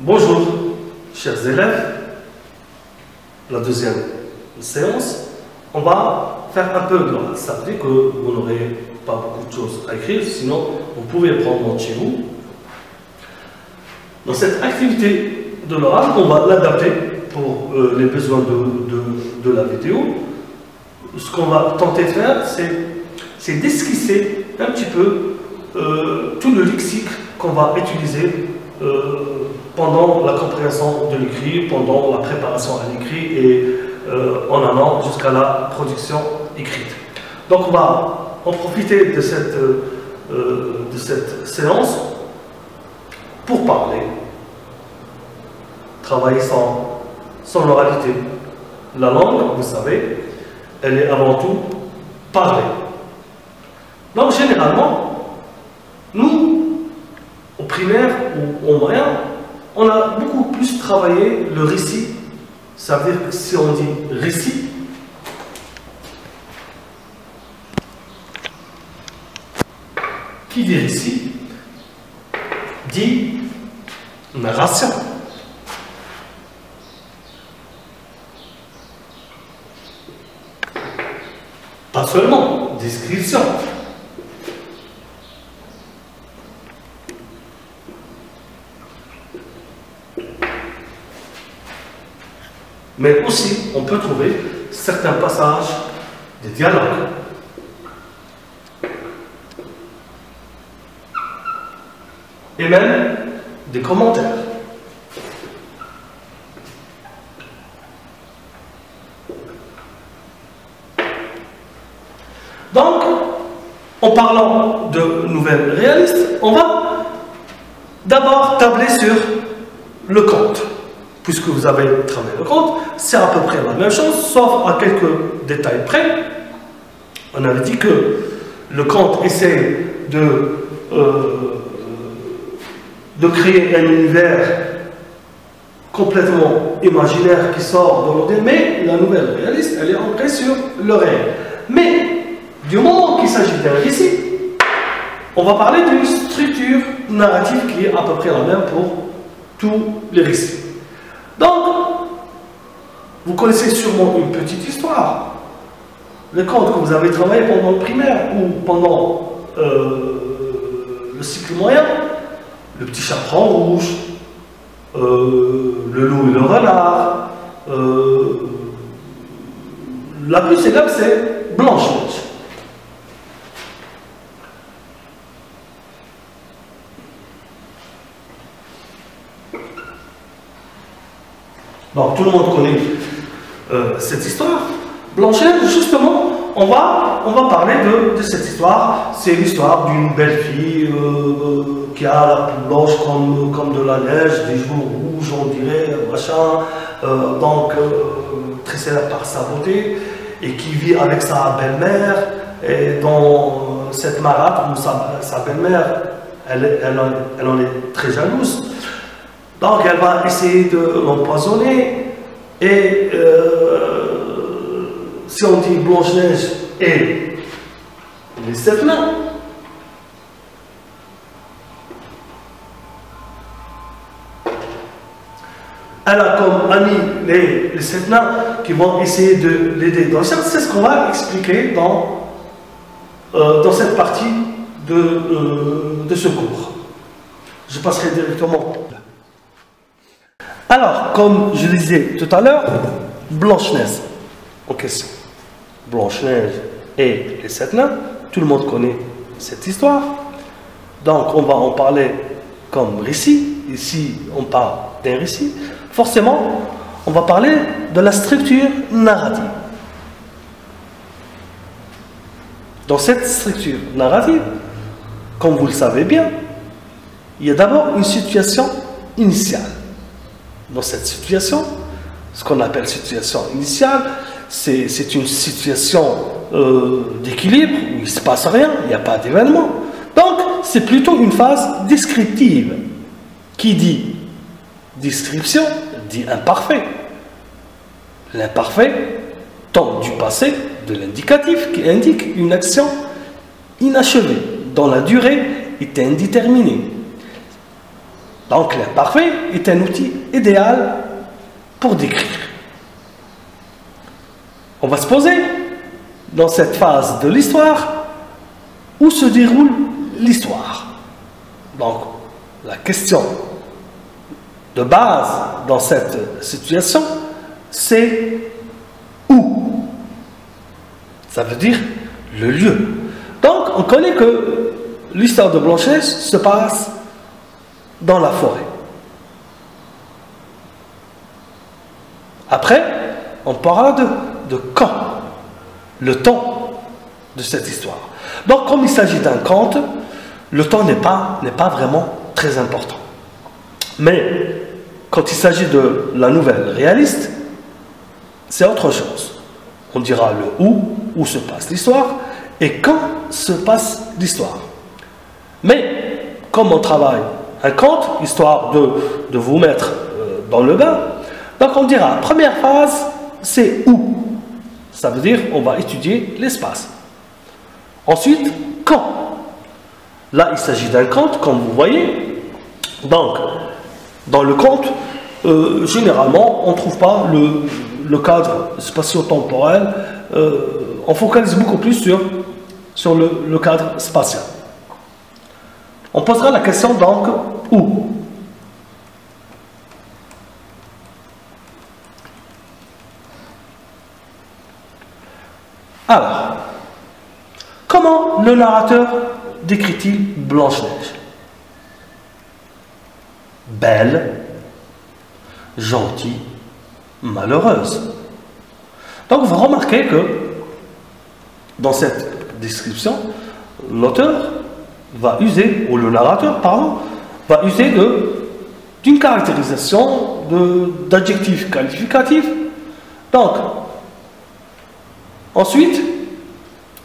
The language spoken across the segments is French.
Bonjour, chers élèves. La deuxième séance, on va faire un peu de l'oral. Ça veut dire que vous n'aurez pas beaucoup de choses à écrire, sinon vous pouvez prendre note chez vous. Dans cette activité de l'oral, on va l'adapter pour les besoins de la vidéo. Ce qu'on va tenter de faire, c'est d'esquisser un petit peu tout le lexique qu'on va utiliser pendant la compréhension de l'écrit, pendant la préparation à l'écrit et en allant jusqu'à la production écrite. Donc on va en profiter de cette séance pour parler, travailler sans l'oralité. La langue, vous savez, elle est avant tout parlée. Donc généralement, nous, au primaire ou au moyen, on a beaucoup plus travaillé le récit. Ça veut dire que si on dit récit, qui dit récit dit narration. Pas seulement description. Mais aussi, on peut trouver certains passages des dialogues. Et même des commentaires. Donc, en parlant de nouvelles réalistes, on va d'abord tabler sur le conte. Puisque vous avez travaillé le conte, c'est à peu près la même chose, sauf à quelques détails près. On avait dit que le conte essaie de créer un univers complètement imaginaire qui sort de l'ordinaire, mais la nouvelle réaliste, elle est ancrée sur le réel. Mais, du moment qu'il s'agit d'un récit, on va parler d'une structure narrative qui est à peu près la même pour tous les récits. Donc, vous connaissez sûrement une petite histoire. Le conte que vous avez travaillé pendant le primaire ou pendant le cycle moyen, le petit chaperon rouge, le loup et le renard, la plus célèbre c'est Blanche-Neige. Donc tout le monde connaît cette histoire. Blanche-Neige, justement, on va parler de cette histoire. C'est l'histoire d'une belle fille qui a la peau blanche comme de la neige, des joues rouges, on dirait, machin, très célèbre par sa beauté, et qui vit avec sa belle-mère, et dans cette marâtre où sa belle-mère, elle en est très jalouse. Donc elle va essayer de l'empoisonner et si on dit Blanche-Neige et les 7 nains, elle a comme amis les 7 nains qui vont essayer de l'aider. Donc c'est ce qu'on va expliquer dans cette partie de ce cours. Je passerai directement. Alors, comme je disais tout à l'heure, Blanche-Neige. Ok, Blanche-Neige et les 7 nains, tout le monde connaît cette histoire. Donc, on va en parler comme récit. Ici, on parle d'un récit. Forcément, on va parler de la structure narrative. Dans cette structure narrative, comme vous le savez bien, il y a d'abord une situation initiale. Dans cette situation, ce qu'on appelle situation initiale, c'est une situation d'équilibre où il ne se passe rien, il n'y a pas d'événement. Donc, c'est plutôt une phase descriptive. Qui dit description, dit imparfait. L'imparfait tombe du passé, de l'indicatif, qui indique une action inachevée, dont la durée est indéterminée. Donc l'imparfait est un outil idéal pour décrire. On va se poser dans cette phase de l'histoire où se déroule l'histoire. Donc la question de base dans cette situation, c'est où. Ça veut dire le lieu. Donc on connaît que l'histoire de Blanche-Neige se passe dans la forêt. Après, on parlera de quand, le temps de cette histoire. Donc comme il s'agit d'un conte, le temps n'est pas vraiment très important. Mais quand il s'agit de la nouvelle réaliste, c'est autre chose. On dira le où se passe l'histoire, et quand se passe l'histoire. Mais comme on travaille un conte, histoire de vous mettre dans le bain, donc on dira, première phase, c'est où. Ça veut dire, on va étudier l'espace. Ensuite, quand. Là, il s'agit d'un conte, comme vous voyez. Donc, dans le conte, généralement, on ne trouve pas le cadre spatio-temporel. On focalise beaucoup plus sur le cadre spatial. On posera la question donc où. Alors, comment le narrateur décrit-il Blanche-Neige? Belle, gentille, malheureuse. Donc vous remarquez que dans cette description, l'auteur va user, ou le narrateur, pardon, va user d'une caractérisation, d'adjectifs qualificatifs. Donc, ensuite,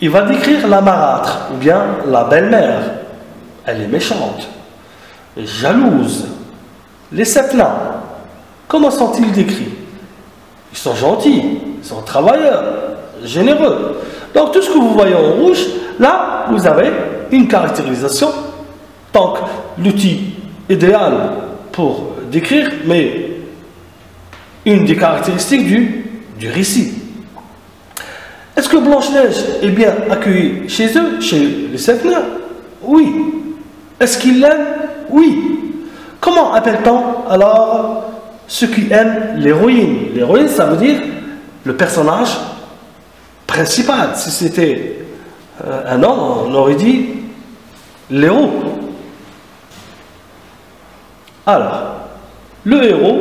il va décrire la marâtre, ou bien la belle-mère. Elle est méchante, jalouse. Les 7 nains, comment sont-ils décrits? Ils sont gentils, ils sont travailleurs, généreux. Donc tout ce que vous voyez en rouge, là, vous avez une caractérisation. Donc l'outil idéal pour décrire, mais une des caractéristiques du récit. Est-ce que Blanche-Neige est bien accueillie chez eux, chez les 7 nains? Oui. Est-ce qu'ils l'aiment? Oui. Comment appelle-t-on alors ceux qui aiment l'héroïne? L'héroïne, ça veut dire le personnage principal. Si c'était un homme, on aurait dit l'héros. Alors, le héros,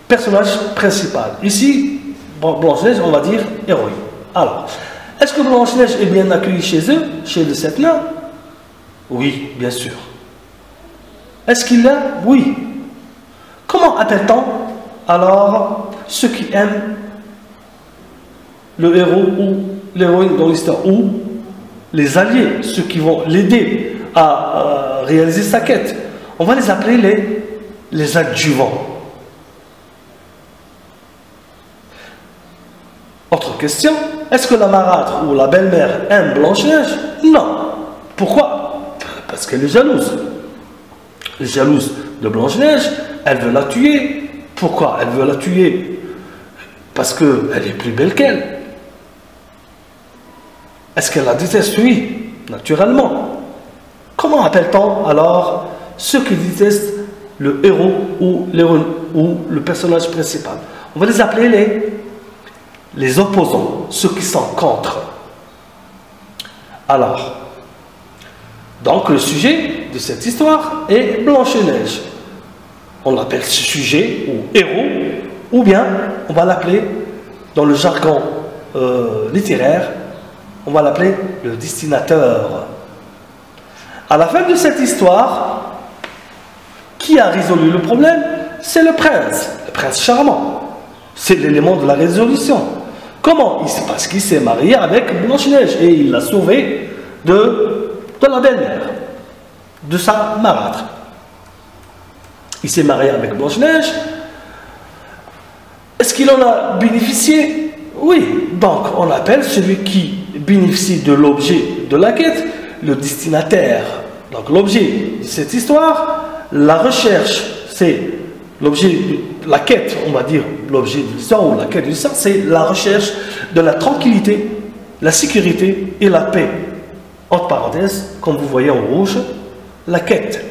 personnage principal. Ici, Blanche-Neige, on va dire héroïne. Alors, est-ce que Blanche-Neige est bien accueillie chez eux, chez les 7 nains? Oui, bien sûr. Est-ce qu'il l'aime? Oui. Comment appelle-t-on alors ceux qui aiment le héros ou l'héroïne dans l'histoire, ou les alliés, ceux qui vont l'aider à réaliser sa quête? On va les appeler les adjuvants. Autre question, est-ce que la marâtre ou la belle-mère aime Blanche-Neige? Non. Pourquoi? Parce qu'elle est jalouse. Elle est jalouse de Blanche-Neige, elle veut la tuer. Pourquoi elle veut la tuer? Parce qu'elle est plus belle qu'elle. Est-ce qu'elle la déteste? Oui, naturellement. Comment appelle-t-on alors ceux qui détestent le héros ou l'héroïne ou le personnage principal? On va les appeler les opposants, ceux qui sont contre. Alors, donc le sujet de cette histoire est Blanche-Neige. On l'appelle ce sujet ou héros, ou bien on va l'appeler dans le jargon littéraire, on va l'appeler le destinateur. À la fin de cette histoire, qui a résolu le problème? C'est le prince charmant. C'est l'élément de la résolution. Comment? Parce qu'il s'est marié avec Blanche-Neige et il l'a sauvée de la belle-mère, de sa marâtre. Il s'est marié avec Blanche-Neige. Est-ce qu'il en a bénéficié? Oui. Donc, on appelle celui qui bénéficie de l'objet de la quête le destinataire. Donc, l'objet de cette histoire, la recherche, c'est l'objet, la quête, on va dire, l'objet de l'histoire ou la quête de l'histoire, c'est la recherche de la tranquillité, la sécurité et la paix. Entre parenthèses, comme vous voyez en rouge, la quête.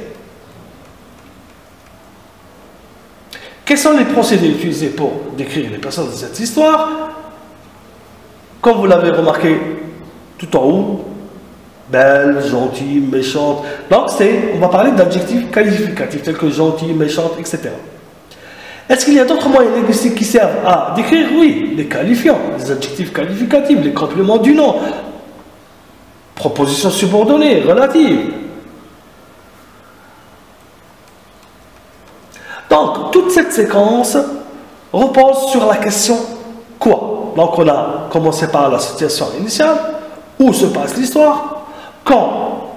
Quels sont les procédés utilisés pour décrire les personnes de cette histoire? Comme vous l'avez remarqué tout en haut, belle, gentille, méchante. Donc, on va parler d'adjectifs qualificatifs tels que gentil, méchante, etc. Est-ce qu'il y a d'autres moyens linguistiques qui servent à décrire? Oui, les qualifiants, les adjectifs qualificatifs, les compléments du nom, propositions subordonnées, relatives. Donc, toute cette séquence repose sur la question quoi. Donc, on a commencé par la situation initiale, où se passe l'histoire, quand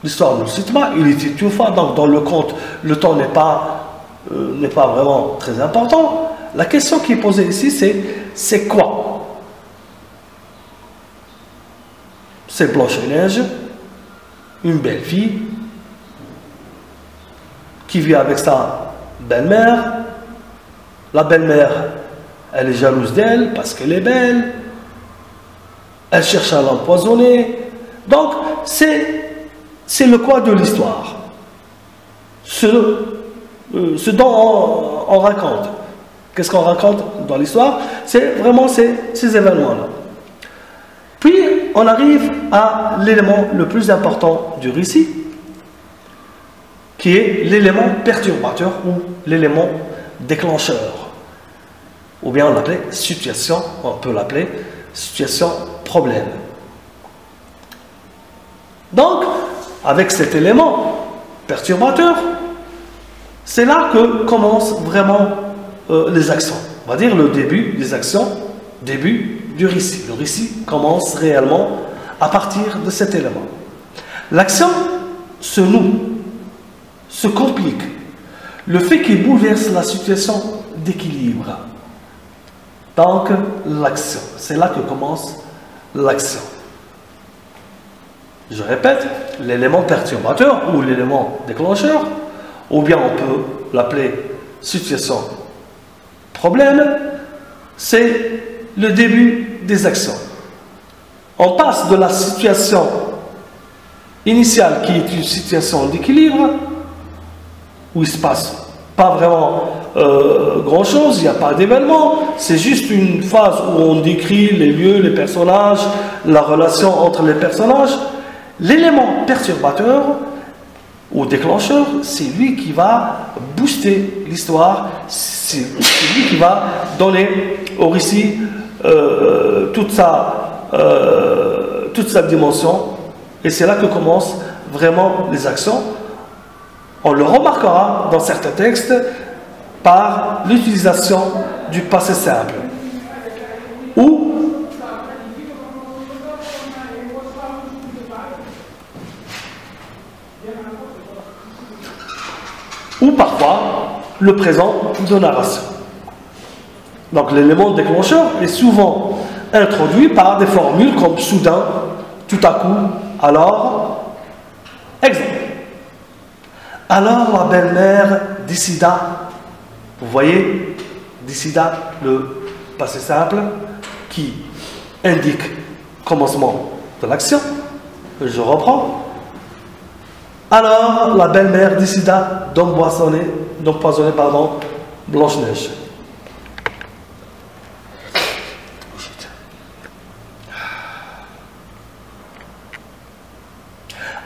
l'histoire ne le cite pas, il était une fois, donc dans le conte, le temps n'est pas vraiment très important. La question qui est posée ici, c'est quoi? C'est Blanche-Neige, une belle fille, qui vit avec sa belle-mère. La belle-mère, elle est jalouse d'elle parce qu'elle est belle. Elle cherche à l'empoisonner. Donc, c'est le quoi de l'histoire. Ce dont on raconte. Qu'est-ce qu'on raconte dans l'histoire? C'est vraiment ces événements-là. Puis, on arrive à l'élément le plus important du récit, qui est l'élément perturbateur ou l'élément déclencheur. Ou bien on l'appelait situation, on peut l'appeler situation problème. Donc, avec cet élément perturbateur, c'est là que commencent vraiment les actions. On va dire le début des actions, début du récit. Le récit commence réellement à partir de cet élément. L'action se noue, se complique. Le fait qu'il bouleverse la situation d'équilibre. Donc, l'action. C'est là que commence l'action. Je répète, l'élément perturbateur ou l'élément déclencheur, ou bien on peut l'appeler situation problème, c'est le début des actions. On passe de la situation initiale qui est une situation d'équilibre, où il ne se passe pas vraiment grand-chose, il n'y a pas d'événement, c'est juste une phase où on décrit les lieux, les personnages, la relation entre les personnages. L'élément perturbateur ou déclencheur, c'est lui qui va booster l'histoire, c'est lui qui va donner au récit toute sa dimension, et c'est là que commencent vraiment les actions. On le remarquera dans certains textes par l'utilisation du passé simple. Ou parfois le présent de narration. Donc l'élément déclencheur est souvent introduit par des formules comme soudain, tout à coup, alors. Exemple. Alors la belle-mère décida, vous voyez, décida, le passé simple qui indique commencement de l'action. Je reprends. Alors la belle-mère décida d'empoisonner Blanche-Neige.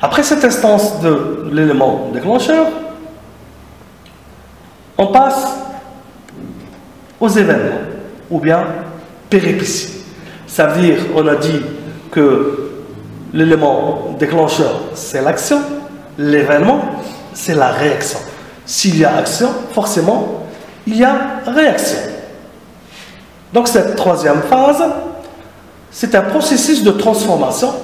Après cette instance de l'élément déclencheur, on passe aux événements, ou bien péripéties. Ça veut dire, on a dit que l'élément déclencheur, c'est l'action, l'événement, c'est la réaction. S'il y a action, forcément, il y a réaction. Donc cette troisième phase, c'est un processus de transformation.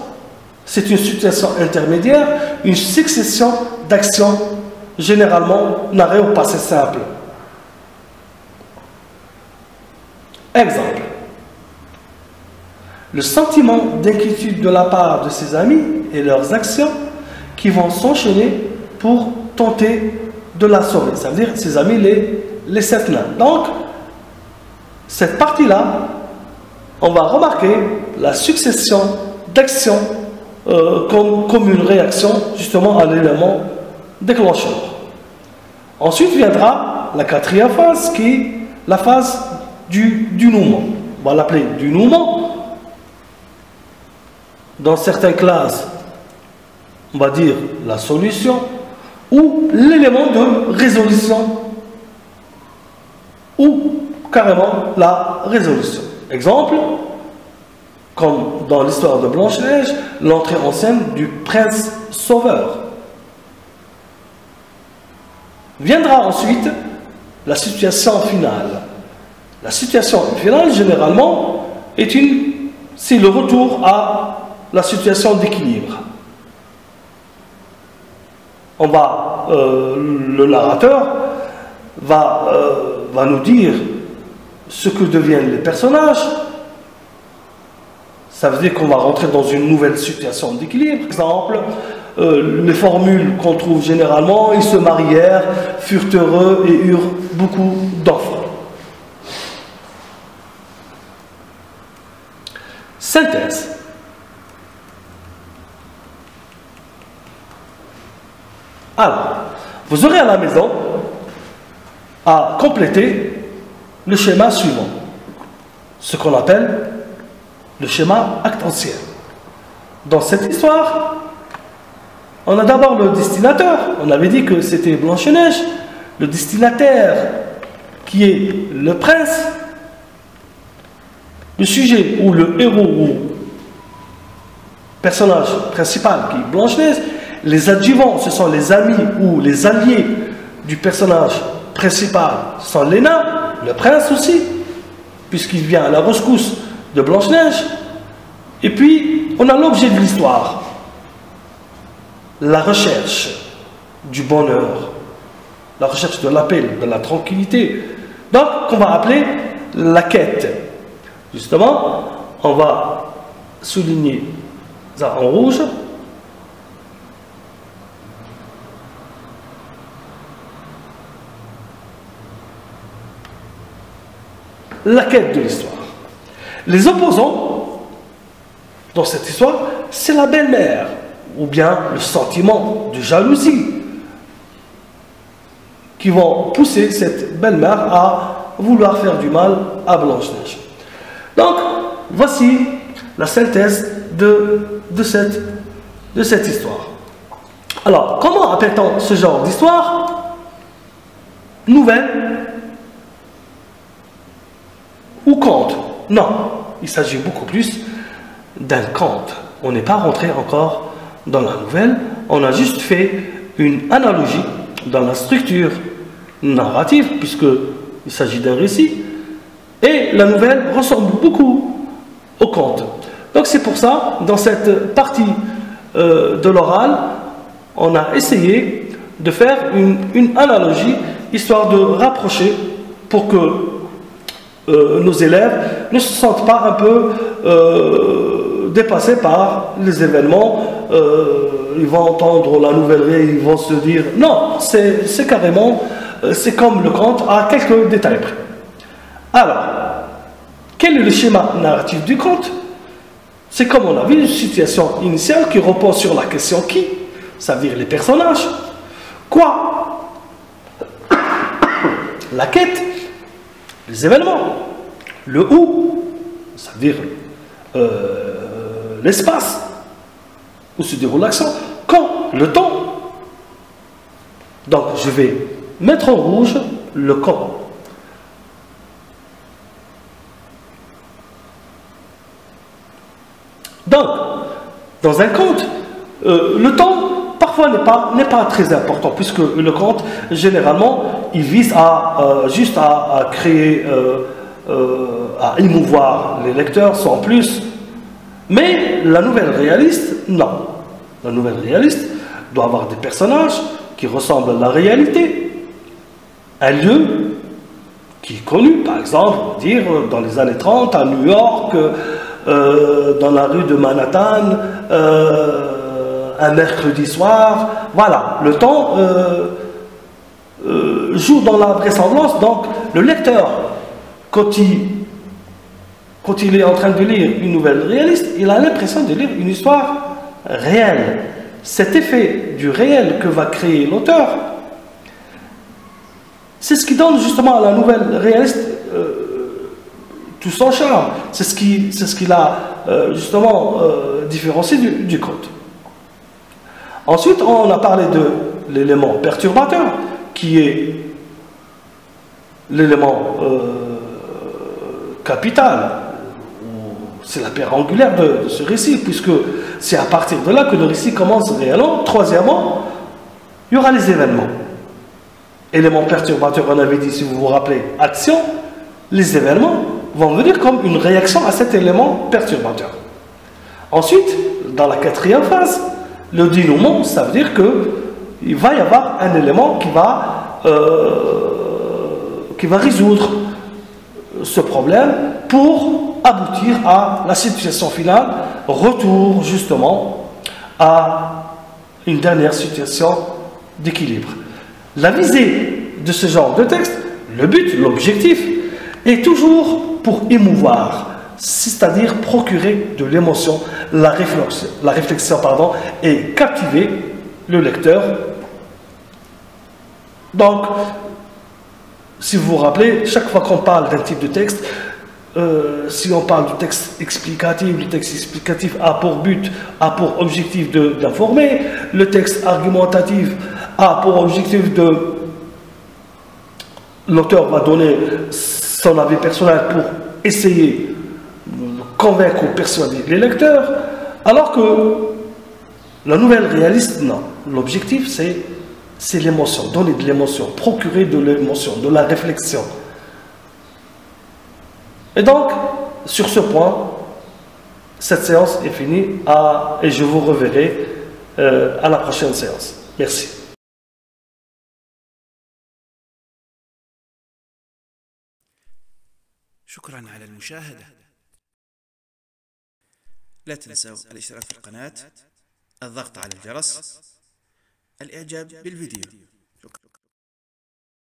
C'est une situation intermédiaire, une succession d'actions généralement narrées au passé simple. Exemple. Le sentiment d'inquiétude de la part de ses amis et leurs actions qui vont s'enchaîner pour tenter de la souris, ça veut dire ses amis les 7 nains. Donc, cette partie-là, on va remarquer la succession d'actions comme une réaction justement à l'élément déclencheur. Ensuite viendra la quatrième phase qui est la phase du nouement. On va l'appeler du nouement. Dans certaines classes, on va dire la solution ou l'élément de résolution ou carrément la résolution. Exemple, comme dans l'histoire de Blanche-Neige, l'entrée en scène du prince sauveur. Viendra ensuite la situation finale. La situation finale, généralement, c'est le retour à la situation d'équilibre. Le narrateur va nous dire ce que deviennent les personnages. Ça veut dire qu'on va rentrer dans une nouvelle situation d'équilibre. Par exemple, les formules qu'on trouve généralement, ils se marièrent, furent heureux et eurent beaucoup d'enfants. Synthèse. Alors, vous aurez à la maison à compléter le schéma suivant, ce qu'on appelle le schéma actentiel. Dans cette histoire, on a d'abord le destinateur. On avait dit que c'était Blanche-Neige. Le destinataire qui est le prince. Le sujet ou le héros ou personnage principal qui est Blanche-Neige. Les adjuvants, ce sont les amis ou les alliés du personnage principal, ce sont les nains, le prince aussi, puisqu'il vient à la rescousse de Blanche-Neige. Et puis, on a l'objet de l'histoire, la recherche du bonheur, la recherche de la paix, de la tranquillité. Donc, on va appeler la quête. Justement, on va souligner ça en rouge. La quête de l'histoire. Les opposants dans cette histoire, c'est la belle-mère, ou bien le sentiment de jalousie, qui vont pousser cette belle-mère à vouloir faire du mal à Blanche-Neige. Donc, voici la synthèse de cette histoire. Alors, comment appelle-t-on ce genre d'histoire? Nouvelle ou conte? Non, il s'agit beaucoup plus d'un conte. On n'est pas rentré encore dans la nouvelle, on a juste fait une analogie dans la structure narrative, puisqu'il s'agit d'un récit, et la nouvelle ressemble beaucoup au conte. Donc c'est pour ça, dans cette partie de l'oral, on a essayé de faire une analogie, histoire de rapprocher pour que nos élèves ne se sentent pas un peu dépassés par les événements. Ils vont entendre la nouvelle et ils vont se dire non, c'est carrément, c'est comme le conte à quelques détails près. Alors, quel est le schéma narratif du conte? C'est comme on a vu, une situation initiale qui repose sur la question qui, ça veut dire les personnages. Quoi? La quête, les événements. Le où, ça veut dire l'espace où se déroule l'action. Quand? Le temps. Donc je vais mettre en rouge le quand. Donc, dans un conte, le temps parfois n'est pas très important, puisque le conte, généralement, il vise juste à créer, à émouvoir les lecteurs sans plus. Mais la nouvelle réaliste, non. La nouvelle réaliste doit avoir des personnages qui ressemblent à la réalité. Un lieu qui est connu, par exemple, on va dire, dans les années 30, à New York, dans la rue de Manhattan, un mercredi soir. Voilà, le temps joue dans la vraisemblance. Donc, le lecteur, quand il est en train de lire une nouvelle réaliste, il a l'impression de lire une histoire réelle. Cet effet du réel que va créer l'auteur, c'est ce qui donne justement à la nouvelle réaliste tout son charme. C'est ce qui l'a justement différencié du conte. Ensuite, on a parlé de l'élément perturbateur, qui est l'élément capital. C'est la pierre angulaire de ce récit, puisque c'est à partir de là que le récit commence réellement. Troisièmement, il y aura les événements. Élément perturbateur, on avait dit, si vous vous rappelez, action. Les événements vont venir comme une réaction à cet élément perturbateur. Ensuite, dans la quatrième phase, le dénouement, ça veut dire qu'il va y avoir un élément qui va résoudre ce problème pour aboutir à la situation finale, retour justement à une dernière situation d'équilibre. La visée de ce genre de texte, le but, l'objectif, est toujours pour émouvoir, c'est-à-dire procurer de l'émotion, la réflexion, et captiver le lecteur. Donc, si vous vous rappelez, chaque fois qu'on parle d'un type de texte, si on parle du texte explicatif a pour but, a pour objectif d'informer, le texte argumentatif a pour objectif l'auteur va donner son avis personnel pour essayer de convaincre ou persuader les lecteurs, alors que la nouvelle réaliste, non. L'objectif, c'est l'émotion, donner de l'émotion, procurer de l'émotion, de la réflexion. Et donc, sur ce point, cette séance est finie et je vous reverrai à la prochaine séance. Merci. شكرا على المشاهدة. لا تنسوا الاشتراك في القناة، الضغط على الجرس، الإعجاب بالفيديو.